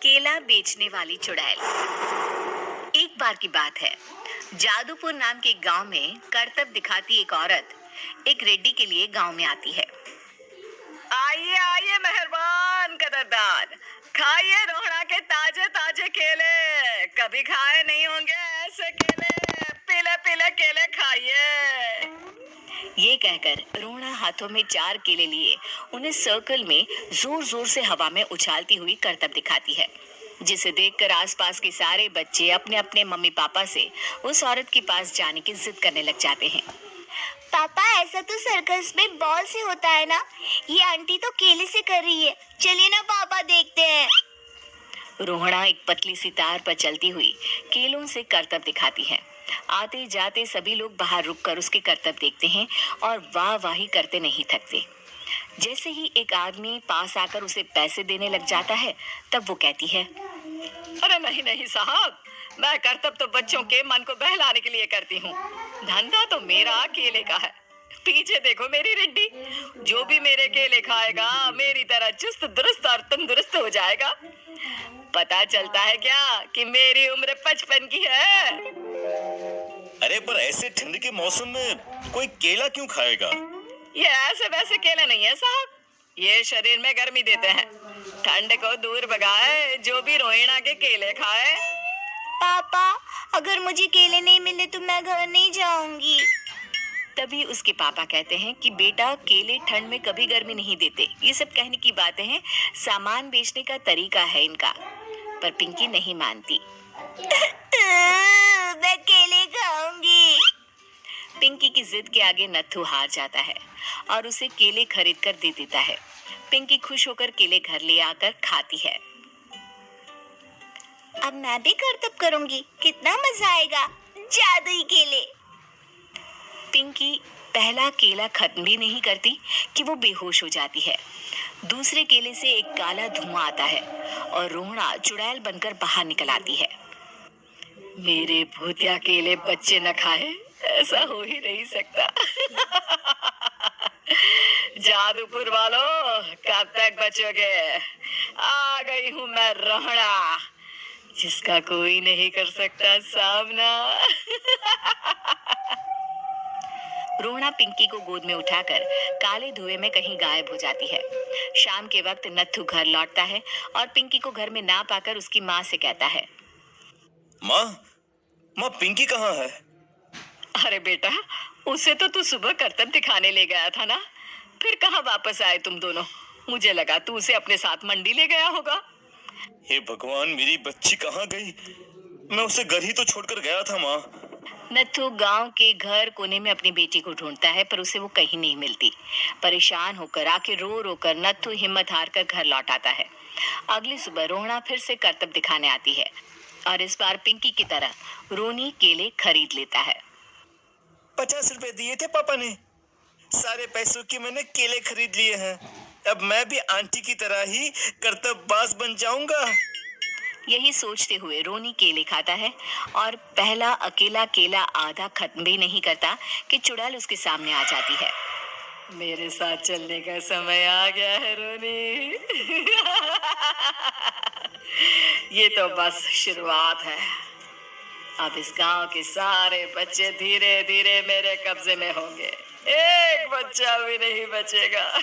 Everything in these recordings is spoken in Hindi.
केला बेचने वाली चुड़ैल। एक बार की बात है, जादूपुर नाम के गांव में करतब दिखाती एक औरत एक रेड्डी के लिए गांव में आती है। आइए आइए मेहरबान कदरदान, खाइए रोहड़ा के ताजे ताजे केले, कभी खाए नहीं होंगे ऐसे केले, पीले पीले केले खाइए। ये कहकर रोहड़ा हाथों में 4 केले लिए उन्हें सर्कल में जोर जोर से हवा में उछालती हुई करतब दिखाती है, जिसे देखकर आसपास के सारे बच्चे अपने अपने मम्मी पापा से उस औरत के पास जाने की जिद करने लग जाते हैं। पापा, ऐसा तो सर्कस में बॉल से होता है ना, ये आंटी तो केले से कर रही है, चलिए ना पापा देखते हैं। रोहड़ा एक पतली सी तार पर चलती हुई केलों से करतब दिखाती है। आते जाते सभी लोग बाहर रुककर उसके करतब देखते हैं और वाह वाही करते नहीं थकते। जैसे ही एक आदमी पास आकर उसे पैसे देने लग जाता है, तब वो कहती है, अरे नहीं नहीं साहब, मैं करतब तो बच्चों के मन को बहलाने के लिए करती हूँ, धंधा तो मेरा केले का है। पीछे देखो मेरी रिड्डी, जो भी मेरे केले खाएगा मेरी तरह चुस्त दुरुस्त और तंदुरुस्त हो जाएगा। पता चलता है क्या कि मेरी उम्र 55 की है। अरे पर ऐसे ठंड के मौसम में कोई केला क्यों खाएगा? ये ऐसे वैसे केले नहीं है साहब, ये शरीर में गर्मी देते हैं, ठंड को दूर भगाए जो भी रोहिणा के केले खाए। पापा, अगर मुझे केले नहीं मिले तो मैं घर नहीं जाऊंगी। तभी उसके पापा कहते हैं कि बेटा, केले ठंड में कभी गर्मी नहीं देते, ये सब कहने की बातें हैं, सामान बेचने का तरीका है इनका। पर पिंकी नहीं मानती। मैं केले खाऊंगी। पिंकी की जिद के आगे नत्थू हार जाता है और उसे केले खरीद कर दे देता है। पिंकी खुश होकर केले घर ले आकर खाती है। अब मैं भी करतब करूंगी, कितना मजा आएगा, जादुई केले। पिंकी पहला केला खत्म भी नहीं करती कि वो बेहोश हो जाती है। दूसरे केले से एक काला धुआं आता है और रोहड़ा चुड़ैल बनकर बाहर निकल आती है। मेरे भूतिया केले बच्चे न खाए, ऐसा हो ही नहीं सकता। जादूपुर वालों, कब तक बचोगे? आ गई हूँ मैं रोहड़ा, जिसका कोई नहीं कर सकता सामना। रोहड़ा पिंकी को गोद में उठाकर काले धुएं में कहीं गायब हो जाती है। शाम के वक्त नत्थू घर लौटता है और पिंकी को घर में ना पाकर उसकी माँ से कहता है, माँ पिंकी कहाँ है? अरे बेटा, उसे तो तू सुबह करतब दिखाने ले गया था ना, फिर कहाँ वापस आए तुम दोनों? मुझे लगा तू उसे अपने साथ मंडी ले गया होगा। हे भगवान, मेरी बच्ची कहाँ गई? मैं उसे घर ही तो छोड़कर गया था माँ। नत्थू गांव के घर कोने में अपनी बेटी को ढूंढता है, पर उसे वो कहीं नहीं मिलती। परेशान होकर आके रो रो कर नत्थू हिम्मत हार कर घर लौट आता है। अगली सुबह रोहड़ा फिर से करतब दिखाने आती है और इस बार पिंकी की तरह रोनी केले खरीद लेता है। 50 रुपए दिए थे पापा ने, सारे पैसों के मैंने केले खरीद लिए हैं। अब मैं भी आंटी की तरह ही करतबबाज बन जाऊंगा। यही सोचते हुए रोनी केले खाता है और पहला अकेला केला आधा खत्म भी नहीं करता कि चुड़ैल उसके सामने आ जाती है। मेरे साथ चलने का समय आ गया है रोनी। ये तो बस शुरुआत है, अब इस गांव के सारे बच्चे धीरे धीरे मेरे कब्जे में होंगे, एक बच्चा भी नहीं बचेगा।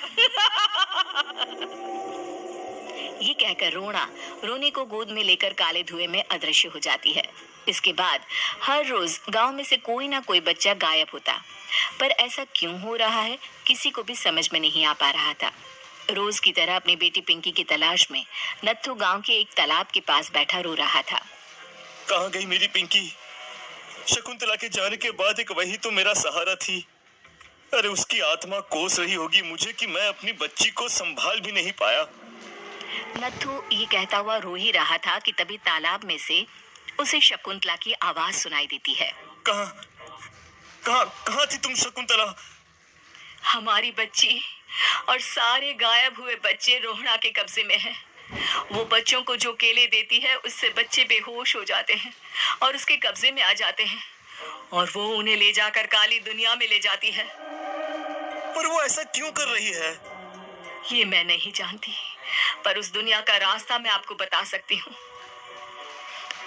ये कहकर रोना रोनी को गोद में लेकर काले धुएं में अदृश्य हो जाती है। इसके बाद हर रोज गांव में से कोई ना कोई बच्चा गायब होता, पर ऐसा क्यों हो रहा है किसी को भी समझ में नहीं आ पा रहा था। रोज की तरह अपनी बेटी पिंकी की तलाश में नत्थू गांव के एक तालाब के पास बैठा रो रहा था। कहाँ गई मेरी पिंकी? शकुंतला के जाने के बाद एक वही तो मेरा सहारा थी। अरे उसकी आत्मा कोस रही होगी मुझे कि मैं अपनी बच्ची को संभाल भी नहीं पाया। नत्थू ये कहता हुआ रो ही रहा था कि तभी तालाब में से उसे शकुंतला की आवाज सुनाई देती है। कहाँ थी तुम शकुंतला? हमारी बच्ची और सारे गायब हुए बच्चे रोहड़ा के कब्जे में हैं। वो बच्चों को जो केले देती है उससे बच्चे बेहोश हो जाते हैं और उसके कब्जे में आ जाते हैं और वो उन्हें ले जाकर काली दुनिया में ले जाती है। पर वो ऐसा क्यों कर रही है? ये मैं नहीं जानती, पर उस दुनिया का रास्ता मैं आपको बता सकती हूँ।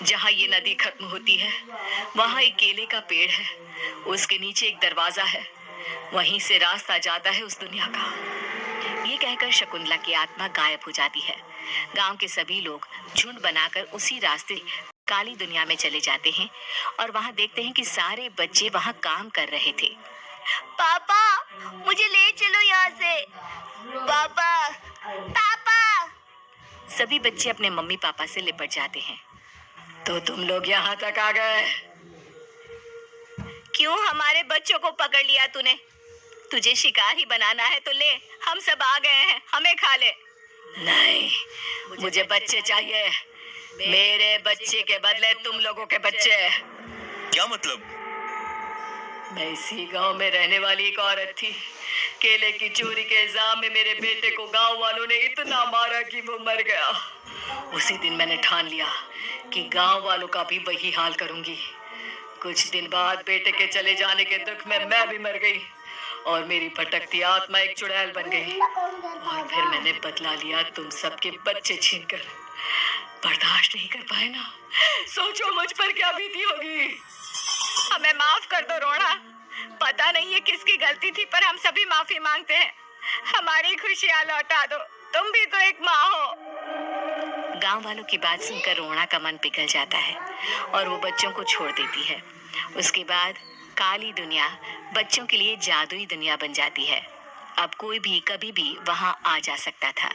जहाँ ये नदी खत्म होती है वहाँ एक केले का पेड़ है, उसके नीचे एक दरवाजा है, वहीं से रास्ता जाता है उस दुनिया का। ये कहकर शकुंतला की आत्मा गायब हो जाती है। गांव के सभी लोग झुंड बनाकर उसी रास्ते काली दुनिया में चले जाते हैं और वहाँ देखते हैं कि सारे बच्चे वहाँ काम कर रहे थे। पापा, मुझे ले चलो यहाँ से। पापा, पापा। सभी बच्चे अपने मम्मी पापा से लिपट जाते हैं। तो तुम लोग यहाँ तक आ गए? क्यों हमारे बच्चों को पकड़ लिया तूने? तुझे शिकार ही बनाना है तो ले, हम सब आ गए हैं, हमें खा ले। नहीं, मुझे बच्चे चाहिए, मेरे बच्चे के बदले तुम लोगों के बच्चे। क्या मतलब? मैं इसी गांव में रहने वाली एक औरत थी। केले की चोरी के इल्जाम में मेरे बेटे को गांव वालों ने इतना मारा कि वो मर गया। उसी दिन मैंने ठान लिया कि गांव वालों का भी वही हाल करूंगी। कुछ दिन बाद बेटे के चले जाने के दुख में मैं भी मर गई और मेरी भटकती आत्मा एक चुड़ैल बन गई। और फिर मैंने बदला लिया तुम सबके बच्चे छीनकर। बर्दाश्त नहीं कर पाए ना, सोचो मुझ पर क्या बीती होगी। हमें माफ कर दो रोना। पता नहीं है किसकी गलती थी, पर हम सभी माफी मांगते हैं। हमारी खुशियाँ लौटा दो, तुम भी तो एक माँ हो। गांव वालों की बात सुनकर रोना का मन पिघल जाता है और वो बच्चों को छोड़ देती है। उसके बाद काली दुनिया बच्चों के लिए जादुई दुनिया बन जाती है। अब कोई भी कभी भी वहां आ जा सकता था।